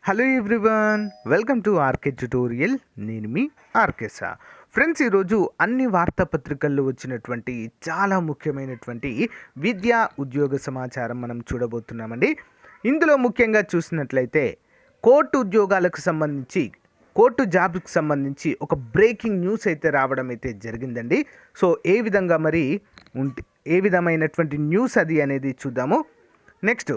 Hello everyone, welcome to RK tutorial. నేను మీ ఆర్కేసా. Friends, ఈరోజు అన్ని వార్తాపత్రికల్లో వచ్చినటువంటి చాలా ముఖ్యమైనటువంటి విద్యా ఉద్యోగ సమాచారం మనం చూడబోతున్నామండి. ఇందులో ముఖ్యంగా చూసినట్లయితే కోర్టు ఉద్యోగాలకు సంబంధించి, కోర్టు జాబ్కి సంబంధించి ఒక బ్రేకింగ్ న్యూస్ అయితే రావడం అయితే జరిగిందండి. సో ఏ విధమైనటువంటి న్యూస్ అది అనేది చూద్దాము. నెక్స్ట్,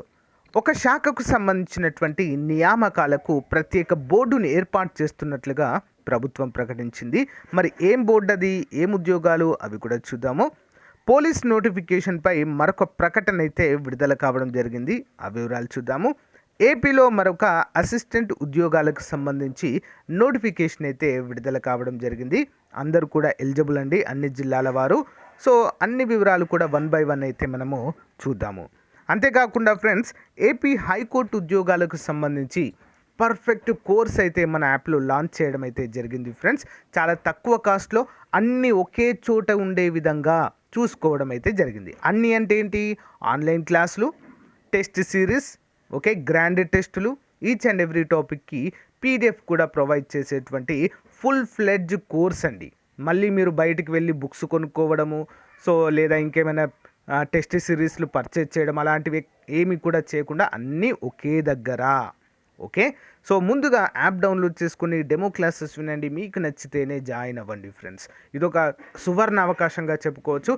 ఒక శాఖకు సంబంధించినటువంటి నియామకాలకు ప్రత్యేక బోర్డును ఏర్పాటు చేస్తున్నట్లుగా ప్రభుత్వం ప్రకటించింది. మరి ఏం బోర్డు అది, ఏం ఉద్యోగాలు, అవి కూడా చూద్దాము. పోలీస్ నోటిఫికేషన్పై మరొక ప్రకటన అయితే విడుదల కావడం జరిగింది. ఆ వివరాలు చూద్దాము. ఏపీలో మరొక అసిస్టెంట్ ఉద్యోగాలకు సంబంధించి నోటిఫికేషన్ అయితే విడుదల కావడం జరిగింది. అందరూ కూడా ఎలిజిబుల్ అండి, అన్ని జిల్లాల వారు. సో అన్ని వివరాలు కూడా 1 by 1 అయితే మనము చూద్దాము. అంతేకాకుండా ఫ్రెండ్స్, ఏపీ హైకోర్టు ఉద్యోగాలకు సంబంధించి పర్ఫెక్ట్ కోర్స్ అయితే మన యాప్లో లాంచ్ చేయడం అయితే జరిగింది ఫ్రెండ్స్. చాలా తక్కువ కాస్ట్లో అన్నీ ఒకే చోట ఉండే విధంగా చూసుకోవడం అయితే జరిగింది. అన్నీ అంటే ఏంటి? ఆన్లైన్ క్లాసులు, టెస్ట్ సిరీస్, ఓకే, గ్రాండ్ టెస్టులు, ఈచ్ అండ్ ఎవ్రీ టాపిక్కి పీడిఎఫ్ కూడా ప్రొవైడ్ చేసేటువంటి ఫుల్ ఫ్లెడ్జ్ కోర్స్ అండి. మళ్ళీ మీరు బయటికి వెళ్ళి బుక్స్ కొనుక్కోవడము, సో లేదా ఇంకేమైనా టెస్ట్ సిరీస్లు పర్చేజ్ చేయడం అలాంటివి ఏమి కూడా చేయకుండా అన్నీ ఒకే దగ్గర. ఓకే, సో ముందుగా యాప్ డౌన్లోడ్ చేసుకుని డెమో క్లాసెస్ వినండి. మీకు నచ్చితేనే జాయిన్ అవ్వండి ఫ్రెండ్స్. ఇదొక సువర్ణ అవకాశంగా చెప్పుకోవచ్చు.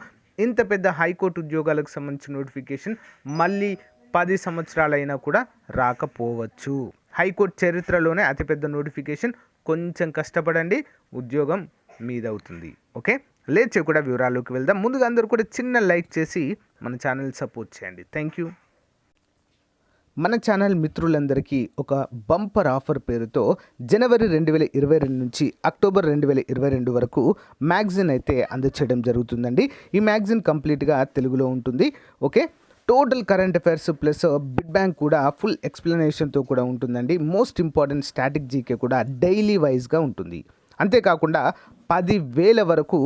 ఇంత పెద్ద హైకోర్టు ఉద్యోగాలకు సంబంధించిన నోటిఫికేషన్ మళ్ళీ 10 సంవత్సరాలైనా కూడా రాకపోవచ్చు. హైకోర్టు చరిత్రలోనే అతిపెద్ద నోటిఫికేషన్. కొంచెం కష్టపడండి, ఉద్యోగం మీదవుతుంది. ఓకే, లేచే కూడా వివరాల్లోకి వెళ్దాం. ముందుగా అందరూ కూడా చిన్న లైక్ చేసి మన ఛానల్ సపోర్ట్ చేయండి. Thank you. మన ఛానల్ మిత్రులందరికీ ఒక బంపర్ ఆఫర్ పేరుతో జనవరి 2022 నుంచి అక్టోబర్ 2022 వరకు మ్యాగజిన్ అయితే అందచేయడం జరుగుతుందండి. ఈ మ్యాగజిన్ కంప్లీట్గా తెలుగులో ఉంటుంది. Okay, total current affairs plus bid bank కూడా ఫుల్ ఎక్స్ప్లెనేషన్తో కూడా ఉంటుందండి. మోస్ట్ ఇంపార్టెంట్ స్టాటిక్ జీకే కూడా డైలీ వైజ్గా ఉంటుంది. అంతేకాకుండా 10,000 వరకు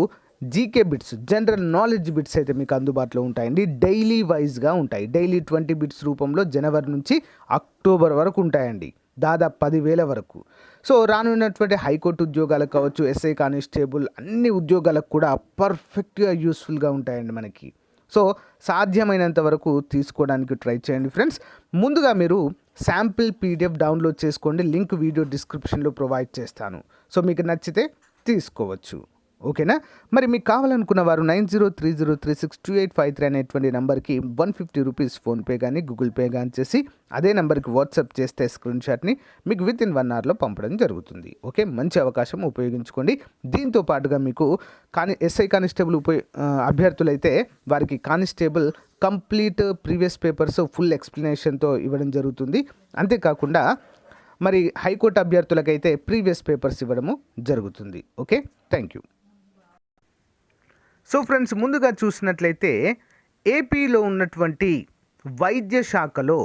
GK bits, general knowledge bits అయితే మీకు అందుబాటులో ఉంటాయండి. డైలీ వైజ్గా ఉంటాయి. డైలీ 20 బిట్స్ రూపంలో జనవరి నుంచి అక్టోబర్ వరకు ఉంటాయండి, దాదాపు 10,000 వరకు. సో రానున్నటువంటి హైకోర్టు ఉద్యోగాలకు కావచ్చు, ఎస్ఐ కానిస్టేబుల్, అన్ని ఉద్యోగాలకు కూడా పర్ఫెక్ట్గా యూస్ఫుల్గా ఉంటాయండి మనకి. సో సాధ్యమైనంత వరకు తీసుకోవడానికి ట్రై చేయండి ఫ్రెండ్స్. ముందుగా మీరు శాంపిల్ పీడిఎఫ్ డౌన్లోడ్ చేసుకోండి. లింక్ వీడియో డిస్క్రిప్షన్లో ప్రొవైడ్ చేస్తాను. సో మీకు నచ్చితే తీసుకోవచ్చు. ఓకేనా? మరి మీకు కావాలనుకున్న వారు 9030362853 అనేటువంటి నెంబర్కి 150 రూపీస్ ఫోన్పే కానీ గూగుల్ పే కానీ చేసి అదే నెంబర్కి వాట్సాప్ చేస్తే స్క్రీన్ షాట్ని మీకు విత్ ఇన్ 1 అవర్లో పంపడం జరుగుతుంది. ఓకే, మంచి అవకాశం, ఉపయోగించుకోండి. దీంతో పాటుగా మీకు ఎస్ఐ కానిస్టేబుల్ అభ్యర్థులైతే వారికి constable complete previous papers full ఎక్స్ప్లెనేషన్తో ఇవ్వడం జరుగుతుంది. అంతేకాకుండా మరి హైకోర్టు అభ్యర్థులకైతే ప్రీవియస్ పేపర్స్ ఇవ్వడము జరుగుతుంది. Okay, thank you. So friends, ముందుగా చూసినట్లయితే ఏపీలో ఉన్నటువంటి వైద్య శాఖలో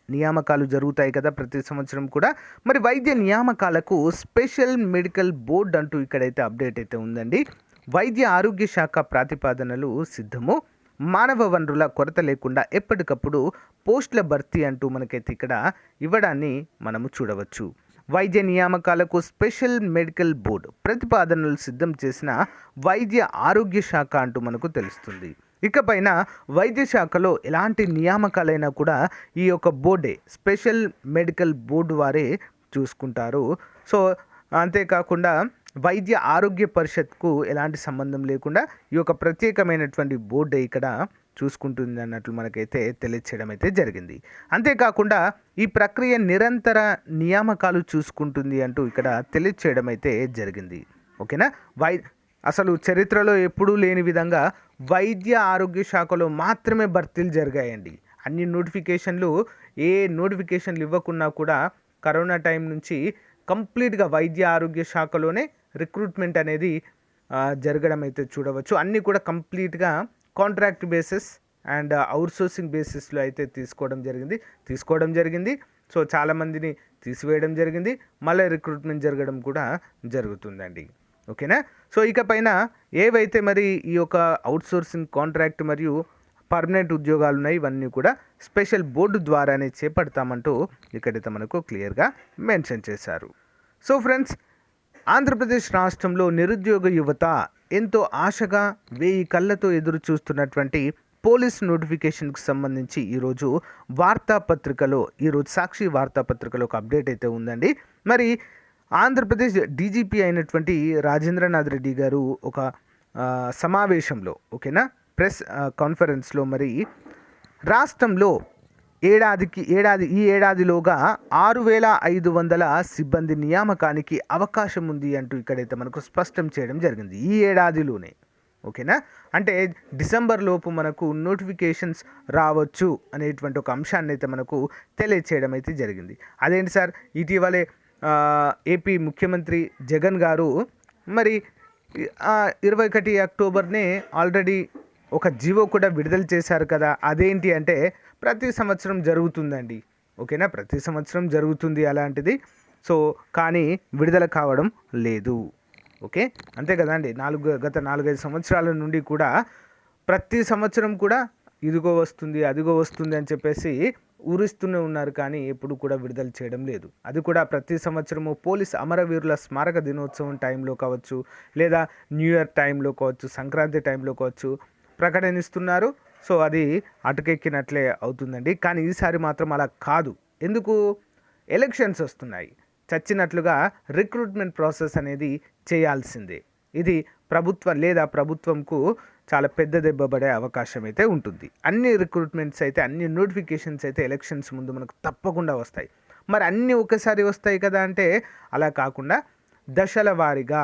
నియామకాలు జరుగుతాయి కదా ప్రతి సంవత్సరం కూడా. మరి వైద్య నియామకాలకు స్పెషల్ మెడికల్ బోర్డ్ అంటూ ఇక్కడైతే అప్డేట్ అయితే ఉందండి. వైద్య ఆరోగ్య శాఖ ప్రతిపాదనలు సిద్ధము. మానవ వనరుల కొరత లేకుండా ఎప్పటికప్పుడు పోస్టుల భర్తీ అంటూ మనకైతే ఇక్కడ ఇవ్వడాన్ని మనము చూడవచ్చు. వైద్య నియామకాలకు స్పెషల్ మెడికల్ బోర్డు ప్రతిపాదనలు సిద్ధం చేసిన వైద్య ఆరోగ్య శాఖ అంటూ మనకు తెలుస్తుంది. ఇకపైన వైద్య శాఖలో ఎలాంటి నియామకాలైనా కూడా ఈ యొక్క బోర్డే, స్పెషల్ మెడికల్ బోర్డు వారే చూసుకుంటారు. సో అంతేకాకుండా వైద్య ఆరోగ్య పరిషత్కు ఎలాంటి సంబంధం లేకుండా ఈ యొక్క ప్రత్యేకమైనటువంటి బోర్డే ఇక్కడ చూసుకుంటుంది అన్నట్లు మనకైతే తెలియచేయడం అయితే జరిగింది. అంతేకాకుండా ఈ ప్రక్రియ నిరంతర నియామకాలు చూసుకుంటుంది అంటూ ఇక్కడ తెలియచేయడం అయితే జరిగింది. ఓకేనా? అసలు చరిత్రలో ఎప్పుడూ లేని విధంగా వైద్య ఆరోగ్య శాఖలో మాత్రమే భర్తీలు జరిగాయండి. అన్ని నోటిఫికేషన్లు, ఏ నోటిఫికేషన్లు ఇవ్వకున్నా కూడా కరోనా టైం నుంచి కంప్లీట్గా వైద్య ఆరోగ్య శాఖలోనే రిక్రూట్మెంట్ అనేది జరగడం అయితే చూడవచ్చు. అన్నీ కూడా కంప్లీట్గా కాంట్రాక్ట్ బేసిస్ అండ్ అవుట్సోర్సింగ్ బేసిస్లో అయితే తీసుకోవడం జరిగింది. సో చాలామందిని తీసివేయడం జరిగింది, మళ్ళీ రిక్రూట్మెంట్ జరగడం కూడా జరుగుతుందండి. ఓకేనా? సో ఇకపైన ఏవైతే మరి ఈ యొక్క అవుట్సోర్సింగ్, కాంట్రాక్ట్ మరియు పర్మనెంట్ ఉద్యోగాలు ఉన్నాయి, ఇవన్నీ కూడా స్పెషల్ బోర్డు ద్వారానే చేపడతామంటూ ఇక్కడైతే మనకు క్లియర్గా మెన్షన్ చేశారు. సో ఫ్రెండ్స్, ఆంధ్రప్రదేశ్ రాష్ట్రంలో నిరుద్యోగ యువత ఎంతో ఆశగా 1000 కళ్ళతో ఎదురు చూస్తున్నటువంటి పోలీస్ నోటిఫికేషన్కి సంబంధించి ఈరోజు వార్తాపత్రికలో, ఈరోజు సాక్షి వార్తాపత్రికలో ఒక అప్డేట్ అయితే ఉందండి. మరి ఆంధ్రప్రదేశ్ డీజీపీ అయినటువంటి రాజేంద్రనాథ్ రెడ్డి గారు ఒక సమావేశంలో, ఓకేనా, ప్రెస్ కాన్ఫరెన్స్లో మరి రాష్ట్రంలో ఈ ఏడాదిలోగా 6500 సిబ్బంది నియామకానికి అవకాశం ఉంది అంటూ ఇక్కడైతే మనకు స్పష్టం చేయడం జరిగింది. ఈ ఏడాదిలోనే, ఓకేనా, అంటే డిసెంబర్ లోపు మనకు నోటిఫికేషన్స్ రావచ్చు అనేటువంటి ఒక అంశాన్ని అయితే మనకు తెలియచేయడం అయితే జరిగింది. అదేంటి సార్, ఇటీవలే ఏపీ ముఖ్యమంత్రి జగన్ గారు మరి 21 అక్టోబర్నే ఆల్రెడీ ఒక జీవో కూడా విడుదల చేశారు కదా. అదేంటి అంటే ప్రతి సంవత్సరం జరుగుతుందండి, ఓకేనా, ప్రతి సంవత్సరం జరుగుతుంది అలాంటిది. సో కానీ విడుదల కావడం లేదు, ఓకే, అంతే కదండి. గత 4-5 సంవత్సరాల నుండి కూడా ప్రతి సంవత్సరం కూడా ఇదిగో వస్తుంది అదిగో వస్తుంది అని చెప్పేసి ఊరిస్తూనే ఉన్నారు, కానీ ఎప్పుడు కూడా విడుదల చేయడం లేదు. అది కూడా ప్రతి సంవత్సరము పోలీస్ అమరవీరుల స్మారక దినోత్సవం టైంలో కావచ్చు, లేదా న్యూ ఇయర్ టైంలో కావచ్చు, సంక్రాంతి టైంలో కావచ్చు ప్రకటనిస్తున్నారు. సో అది అటుకెక్కినట్లే అవుతుందండి. కానీ ఈసారి మాత్రం అలా కాదు. ఎందుకు? ఎలక్షన్స్ వస్తున్నాయి, చచ్చినట్లుగా రిక్రూట్మెంట్ ప్రాసెస్ అనేది చేయాల్సిందే. ఇది ప్రభుత్వంకు చాలా పెద్ద దెబ్బ పడే అవకాశం అయితే ఉంటుంది. అన్ని రిక్రూట్మెంట్స్ అయితే, అన్ని నోటిఫికేషన్స్ అయితే ఎలక్షన్స్ ముందు మనకు తప్పకుండా వస్తాయి. మరి అన్నీ ఒకేసారి వస్తాయి కదా అంటే అలా కాకుండా దశల వారీగా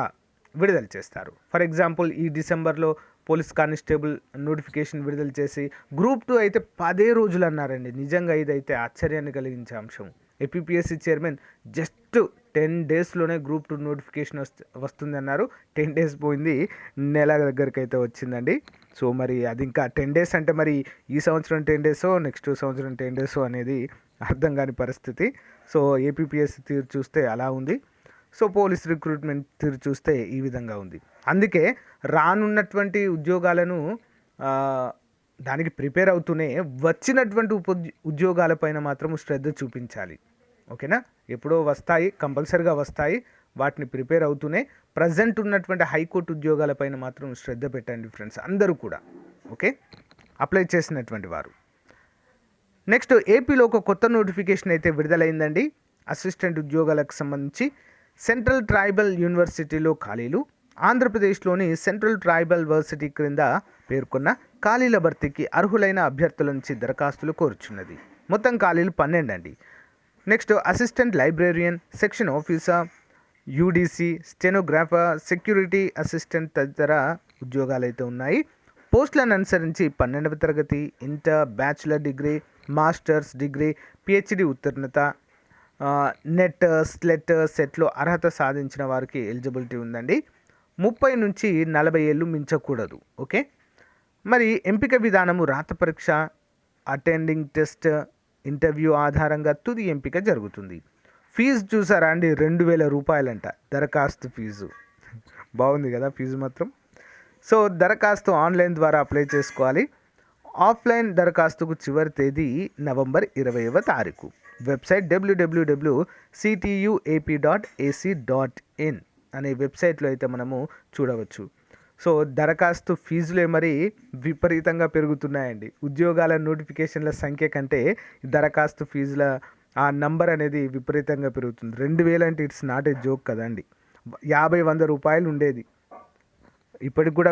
విడుదల చేస్తారు. ఫర్ ఎగ్జాంపుల్, ఈ డిసెంబర్లో పోలీస్ కానిస్టేబుల్ నోటిఫికేషన్ విడుదల చేసి గ్రూప్ 2 అయితే 10 రోజులు అన్నారండి. నిజంగా ఇదైతే ఆశ్చర్యాన్ని కలిగించే అంశం. ఏపీపీఎస్సీ చైర్మన్ జస్ట్ 10 డేస్లోనే గ్రూప్ 2 నోటిఫికేషన్ వస్తుంది అన్నారు. 10 డేస్ పోయింది, నెల దగ్గరికి అయితే వచ్చిందండి. సో మరి అది ఇంకా 10 డేస్ అంటే మరి ఈ సంవత్సరం 10 డేసో నెక్స్ట్ సంవత్సరం 10 డేసో అనేది అర్థం కాని పరిస్థితి. సో ఏపీపీఎస్సీ తీరు చూస్తే అలా ఉంది. సో పోలీస్ రిక్రూట్మెంట్ తీరు చూస్తే ఈ విధంగా ఉంది. అందుకే రానున్నటువంటి ఉద్యోగాలను దానికి ప్రిపేర్ అవుతూనే వచ్చినటువంటి ఉద్యోగాలపైన మాత్రం శ్రద్ధ చూపించాలి, ఓకేనా. ఎప్పుడో వస్తాయి, కంపల్సరీగా వస్తాయి, వాటిని ప్రిపేర్ అవుతూనే ప్రజెంట్ ఉన్నటువంటి హైకోర్టు ఉద్యోగాలపైన మాత్రం శ్రద్ధ పెట్టండి ఫ్రెండ్స్, అందరూ కూడా, ఓకే, అప్లై చేసినటువంటి వారు. నెక్స్ట్, ఏపీలో ఒక కొత్త నోటిఫికేషన్ అయితే విడుదలైందండి. అసిస్టెంట్ ఉద్యోగాలకు సంబంధించి సెంట్రల్ ట్రైబల్ యూనివర్సిటీలో ఖాళీలు. ఆంధ్రప్రదేశ్లోని సెంట్రల్ ట్రైబల్ యూనివర్సిటీ క్రింద పేర్కొన్న ఖాళీల భర్తీకి అర్హులైన అభ్యర్థుల నుంచి దరఖాస్తులు కోరుచున్నది. మొత్తం ఖాళీలు 12 అండి. Next, assistant librarian, section officer, UDC, stenographer, security assistant తదితర ఉద్యోగాలు అయితే ఉన్నాయి. పోస్టులను అనుసరించి 12వ తరగతి, inter, bachelor degree, masters degree, PhD ఉత్తీర్ణత, నెట్, స్లెట్, సెట్లో అర్హత సాధించిన వారికి ఎలిజిబిలిటీ ఉందండి. 30 నుంచి 40 ఏళ్ళు మించకూడదు, ఓకే. మరి ఎంపిక విధానము రాత పరీక్ష, అటెండింగ్ టెస్ట్, ఇంటర్వ్యూ ఆధారంగా తుది ఎంపిక జరుగుతుంది. ఫీజు చూసారా అండి, 2000 రూపాయలంట దరఖాస్తు ఫీజు. బాగుంది కదా ఫీజు మాత్రం. సో దరఖాస్తు ఆన్లైన్ ద్వారా అప్లై చేసుకోవాలి. ఆఫ్లైన్ దరఖాస్తుకు చివరి తేదీ నవంబర్ 20వ తారీఖు. వెబ్సైట్ www.ctuap.ac.in అనే వెబ్సైట్లో అయితే మనము చూడవచ్చు. సో దరఖాస్తు ఫీజులే మరి విపరీతంగా పెరుగుతున్నాయండి. ఉద్యోగాల నోటిఫికేషన్ల సంఖ్య కంటే దరఖాస్తు ఫీజుల ఆ నంబర్ అనేది విపరీతంగా పెరుగుతుంది. 2000 అంటే ఇట్స్ నాట్ ఏ జోక్ కదండి. 50-100 రూపాయలు ఉండేది. ఇప్పటికి కూడా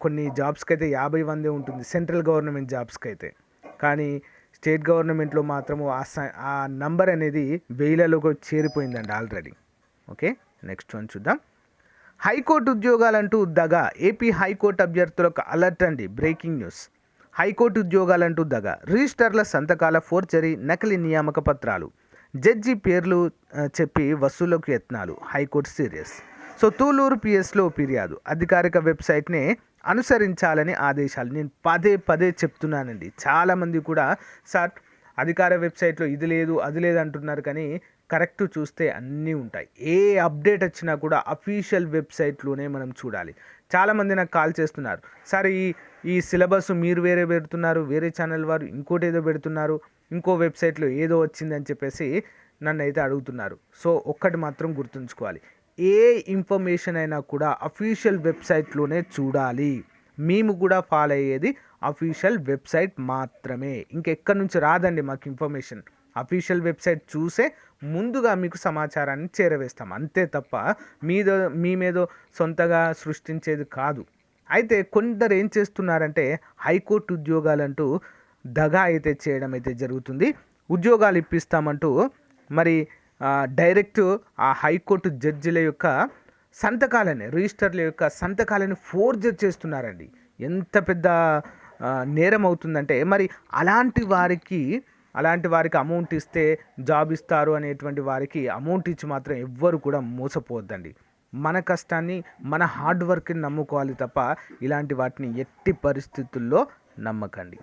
కొన్ని జాబ్స్కి అయితే 50-100 ఉంటుంది, సెంట్రల్ గవర్నమెంట్ జాబ్స్కి అయితే. కానీ స్టేట్ గవర్నమెంట్లో మాత్రము ఆ నంబర్ అనేది 1000లోకి చేరిపోయిందండి ఆల్రెడీ, ఓకే. నెక్స్ట్ వన్ చూద్దాం. హైకోర్టు ఉద్యోగాలంటూ దగా. ఏపీ హైకోర్టు అభ్యర్థులకు అలర్ట్ అండి, బ్రేకింగ్ న్యూస్. హైకోర్టు ఉద్యోగాలంటూ దగా. రిజిస్టర్ల సంతకాల ఫోర్జరీ, నకిలీ నియామక పత్రాలు, జడ్జి పేర్లు చెప్పి వసూళ్లకు యత్నాలు, హైకోర్టు సీరియస్. సో తూలూరు పిఎస్లో ఫిర్యాదు. అధికారిక వెబ్సైట్నే అనుసరించాలని ఆదేశాలు. నేను పదే చెప్తున్నానండి. చాలామంది కూడా సార్ అధికార వెబ్సైట్లో ఇది లేదు అది లేదు అంటున్నారు, కానీ కరెక్ట్ చూస్తే అన్నీ ఉంటాయి. ఏ అప్డేట్ వచ్చినా కూడా అఫీషియల్ వెబ్సైట్లోనే మనం చూడాలి. చాలామంది నాకు కాల్ చేస్తున్నారు, సార్ ఈ ఈ సిలబస్ మీరు వేరే పెడుతున్నారు, వేరే ఛానల్ వారు ఇంకోటి ఏదో పెడుతున్నారు, ఇంకో వెబ్సైట్లో ఏదో వచ్చిందని చెప్పేసి నన్ను అయితే అడుగుతున్నారు. సో ఒక్కటి మాత్రం గుర్తుంచుకోవాలి, ఏ ఇన్ఫర్మేషన్ అయినా కూడా అఫీషియల్ వెబ్సైట్లోనే చూడాలి. మేము కూడా ఫాలో అయ్యేది అఫీషియల్ వెబ్సైట్ మాత్రమే, ఇంకెక్కడి నుంచి రాదండి మాకు ఇన్ఫర్మేషన్. అఫీషియల్ వెబ్సైట్ చూసే ముందుగా మీకు సమాచారాన్ని చేరవేస్తాం, అంతే తప్ప మేమేదో సొంతగా సృష్టించేది కాదు. అయితే కొందరు ఏం చేస్తున్నారంటే హైకోర్టు ఉద్యోగాలంటూ దగా అయితే చేయడం అయితే జరుగుతుంది. ఉద్యోగాలు ఇప్పిస్తామంటూ మరి డైరెక్ట్ ఆ హైకోర్టు జడ్జిల యొక్క సంతకాలని, రిజిస్టర్ల యొక్క సంతకాలని ఫోర్జర్ చేస్తున్నారండి. ఎంత పెద్ద నేరం అవుతుందంటే, మరి అలాంటి వారికి అమౌంట్ ఇస్తే జాబ్ ఇస్తారు అనేటువంటి వారికి అమౌంట్ ఇచ్చి మాత్రం ఎవ్వరు కూడా మోసపోవద్దండి. మన కష్టాన్ని, మన హార్డ్ వర్క్ని నమ్ముకోవాలి తప్ప ఇలాంటి వాటిని ఎట్టి పరిస్థితుల్లో నమ్మకండి.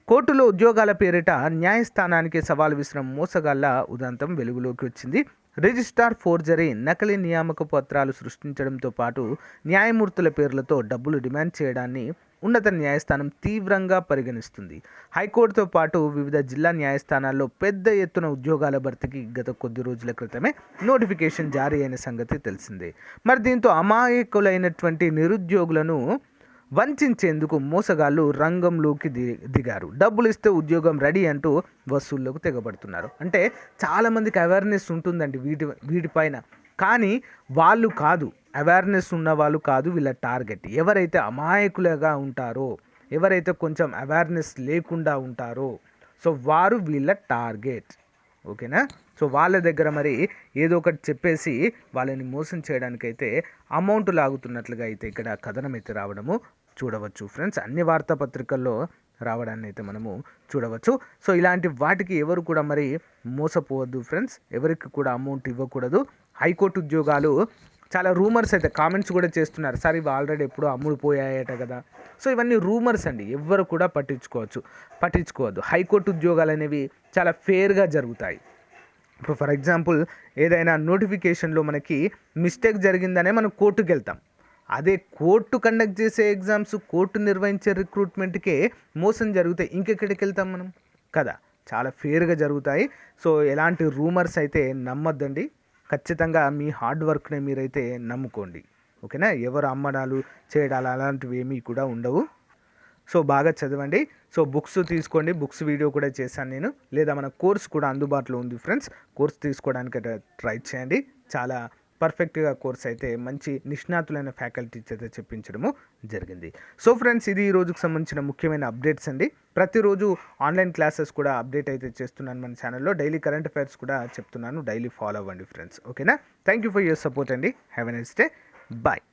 కోర్టులో ఉద్యోగాల పేరిట న్యాయస్థానానికి సవాల్ విసిరిన మోసగాళ్ల ఉదంతం వెలుగులోకి వచ్చింది. రిజిస్ట్రార్ ఫోర్జరీ, నకిలీ నియామక పత్రాలు సృష్టించడంతో పాటు న్యాయమూర్తుల పేర్లతో డబ్బులు డిమాండ్ చేయడాన్ని ఉన్నత న్యాయస్థానం తీవ్రంగా పరిగణిస్తుంది. హైకోర్టుతో పాటు వివిధ జిల్లా న్యాయస్థానాల్లో పెద్ద ఎత్తున ఉద్యోగాల భర్తీకి గత కొద్ది రోజుల క్రితమే నోటిఫికేషన్ జారీ అయిన సంగతి తెలిసిందే. మరి దీంతో అమాయకులైనటువంటి నిరుద్యోగులను వంచేందుకు మోసగాళ్ళు రంగంలోకి దిగారు. డబ్బులు ఇస్తే ఉద్యోగం రెడీ అంటూ వసూళ్లకు తెగబడుతున్నారు. అంటే చాలామందికి అవేర్నెస్ ఉంటుందండి వీటిపైన, కానీ వాళ్ళు కాదు, అవేర్నెస్ ఉన్న వాళ్ళు కాదు వీళ్ళ టార్గెట్. ఎవరైతే అమాయకులుగా ఉంటారో, ఎవరైతే కొంచెం అవేర్నెస్ లేకుండా ఉంటారో, సో వారు వీళ్ళ టార్గెట్. ఓకేనా? సో వాళ్ళ దగ్గర మరి ఏదో ఒకటి చెప్పేసి వాళ్ళని మోసం చేయడానికైతే అమౌంట్ లాగుతున్నట్లుగా అయితే ఇక్కడ కథనం అయితే రావడము చూడవచ్చు ఫ్రెండ్స్. అన్ని వార్తాపత్రికల్లో రావడాన్ని అయితే మనము చూడవచ్చు. సో ఇలాంటి వాటికి ఎవరు కూడా మరి మోసపోవద్దు ఫ్రెండ్స్, ఎవరికి కూడా అమౌంట్ ఇవ్వకూడదు. హైకోర్టు ఉద్యోగాలు చాలా రూమర్స్ అయితే కామెంట్స్ కూడా చేస్తున్నారు, సార్ ఇవి ఆల్రెడీ ఎప్పుడో అమ్ముడుపోయాయట కదా. సో ఇవన్నీ రూమర్స్ అండి, ఎవ్వరు కూడా పట్టించుకోవద్దు. హైకోర్టు ఉద్యోగాలు అనేవి చాలా ఫేర్గా జరుగుతాయి. ఇప్పుడు ఫర్ ఎగ్జాంపుల్ ఏదైనా నోటిఫికేషన్లో మనకి మిస్టేక్ జరిగిందనే మనం కోర్టుకు వెళ్తాం. అదే కోర్టు కండక్ట్ చేసే ఎగ్జామ్స్, కోర్టు నిర్వహించే రిక్రూట్మెంట్కే మోసం జరిగితే ఇంకెక్కడికి వెళ్తాం మనం కదా. చాలా ఫేర్గా జరుగుతాయి. సో ఎలాంటి రూమర్స్ అయితే నమ్మొద్దండి. ఖచ్చితంగా మీ హార్డ్ వర్క్ని మీరైతే నమ్ముకోండి. ఓకేనా? ఎవరు అమ్మడాలు చేయడాలు అలాంటివి ఏమీ కూడా ఉండవు. సో బాగా చదవండి. సో బుక్స్ తీసుకోండి, బుక్స్ వీడియో కూడా చేశాను నేను, లేదా మన కోర్స్ కూడా అందుబాటులో ఉంది ఫ్రెండ్స్. కోర్స్ తీసుకోవడానికి ట్రై చేయండి. చాలా పర్ఫెక్ట్గా కోర్స్ అయితే మంచి నిష్ణాతులైన ఫ్యాకల్టీస్ అయితే చెప్పించడము జరిగింది. సో ఫ్రెండ్స్, ఇది ఈ రోజుకు సంబంధించిన ముఖ్యమైన అప్డేట్స్ అండి. ప్రతిరోజు ఆన్లైన్ క్లాసెస్ కూడా అప్డేట్ అయితే చేస్తున్నాను మన ఛానల్లో. డైలీ కరెంట్ అఫైర్స్ కూడా చెప్తున్నాను, డైలీ ఫాలో అవ్వండి ఫ్రెండ్స్. ఓకేనా? Thank you for your support అండి. Have a nice day. Bye.